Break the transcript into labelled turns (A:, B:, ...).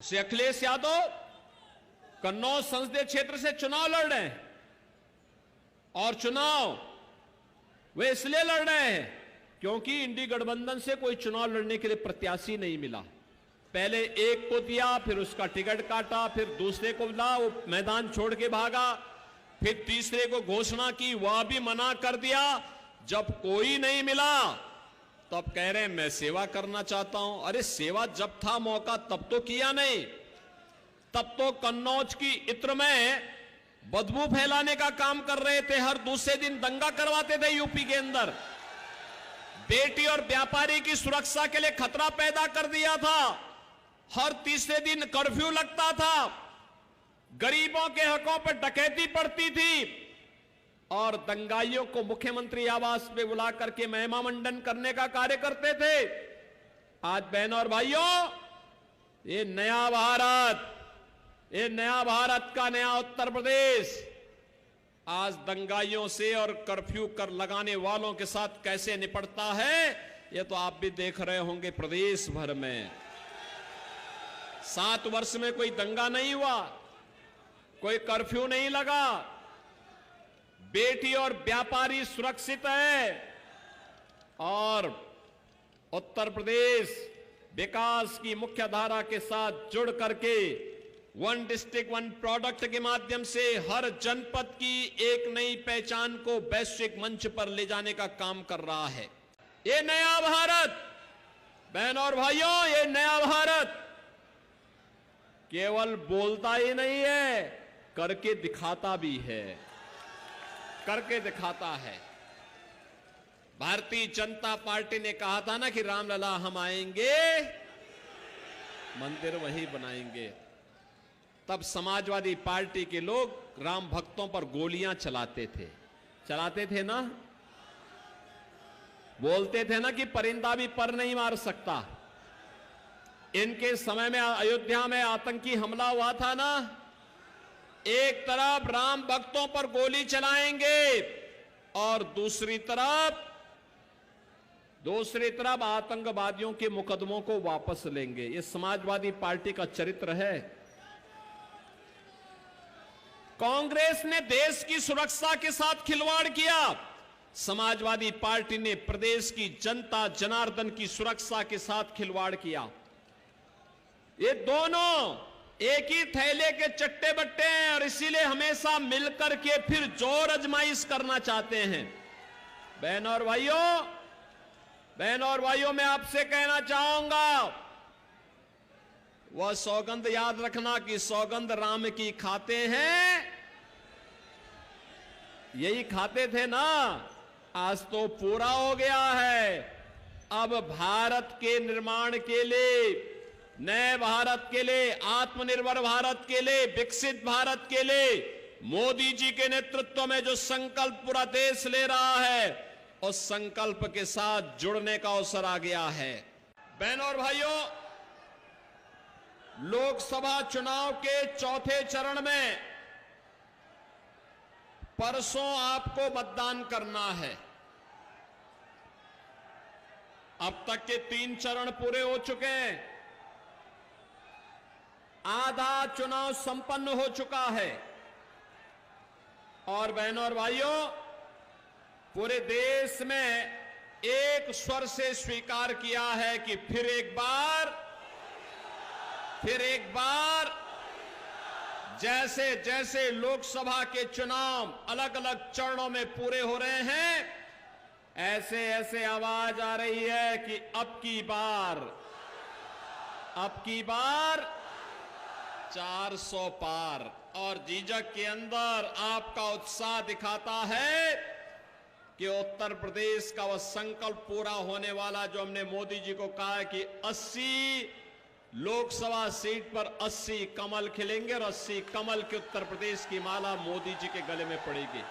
A: श्री अखिलेश यादव कन्नौज संसदीय क्षेत्र से चुनाव लड़ रहे हैं और चुनाव वे इसलिए लड़ रहे हैं क्योंकि इंडी गठबंधन से कोई चुनाव लड़ने के लिए प्रत्याशी नहीं मिला। पहले एक को दिया, फिर उसका टिकट काटा, फिर दूसरे को ला, वो मैदान छोड़ के भागा, फिर तीसरे को घोषणा की, वह भी मना कर दिया। जब कोई नहीं मिला तब कह रहे हैं मैं सेवा करना चाहता हूं। अरे सेवा जब था मौका तब तो किया नहीं, तब तो कन्नौज की इत्र में बदबू फैलाने का काम कर रहे थे। हर दूसरे दिन दंगा करवाते थे यूपी के अंदर, बेटी और व्यापारी की सुरक्षा के लिए खतरा पैदा कर दिया था। हर तीसरे दिन कर्फ्यू लगता था, गरीबों के हकों पर डकैती पड़ती थी और दंगाइयों को मुख्यमंत्री आवास पे बुला करके महिमा मंडन करने का कार्य करते थे। आज बहनों और भाइयों, ये नया भारत का नया उत्तर प्रदेश आज दंगाइयों से और कर्फ्यू कर लगाने वालों के साथ कैसे निपटता है, ये तो आप भी देख रहे होंगे। प्रदेश भर में 7 वर्ष में कोई दंगा नहीं हुआ, कोई कर्फ्यू नहीं लगा, बेटी और व्यापारी सुरक्षित है और उत्तर प्रदेश विकास की मुख्य धारा के साथ जुड़ करके वन डिस्ट्रिक्ट वन प्रोडक्ट के माध्यम से हर जनपद की एक नई पहचान को वैश्विक मंच पर ले जाने का काम कर रहा है। ये नया भारत, बहनों और भाइयों, ये नया भारत केवल बोलता ही नहीं है, करके दिखाता भी है, करके दिखाता है। भारतीय जनता पार्टी ने कहा था ना कि रामलला हम आएंगे, मंदिर वही बनाएंगे। तब समाजवादी पार्टी के लोग राम भक्तों पर गोलियां चलाते थे ना, बोलते थे ना कि परिंदा भी पर नहीं मार सकता। इनके समय में अयोध्या में आतंकी हमला हुआ था ना, एक तरफ राम भक्तों पर गोली चलाएंगे और दूसरी तरफ आतंकवादियों के मुकदमों को वापस लेंगे। ये समाजवादी पार्टी का चरित्र है। कांग्रेस ने देश की सुरक्षा के साथ खिलवाड़ किया, समाजवादी पार्टी ने प्रदेश की जनता जनार्दन की सुरक्षा के साथ खिलवाड़ किया। ये दोनों एक ही थैले के चट्टे बट्टे हैं और इसीलिए हमेशा मिलकर के फिर जोर आजमाइश करना चाहते हैं। बहनों और भाइयों, मैं आपसे कहना चाहूंगा, वह सौगंध याद रखना कि सौगंध राम की खाते हैं, यही खाते थे ना। आज तो पूरा हो गया है। अब भारत के निर्माण के लिए, नए भारत के लिए, आत्मनिर्भर भारत के लिए, विकसित भारत के लिए मोदी जी के नेतृत्व में जो संकल्प पूरा देश ले रहा है, उस संकल्प के साथ जुड़ने का अवसर आ गया है। बहनों और भाइयों, लोकसभा चुनाव के चौथे चरण में परसों आपको मतदान करना है। अब तक के 3 चरण पूरे हो चुके हैं, आधा चुनाव संपन्न हो चुका है और बहनों और भाइयों, पूरे देश में एक स्वर से स्वीकार किया है कि फिर एक बार जैसे जैसे लोकसभा के चुनाव अलग अलग चरणों में पूरे हो रहे हैं, ऐसे ऐसे आवाज आ रही है कि अब की बार 400 पार। और जीजक के अंदर आपका उत्साह दिखाता है कि उत्तर प्रदेश का वह संकल्प पूरा होने वाला जो हमने मोदी जी को कहा है कि 80 लोकसभा सीट पर 80 कमल खिलेंगे और 80 कमल के उत्तर प्रदेश की माला मोदी जी के गले में पड़ेगी।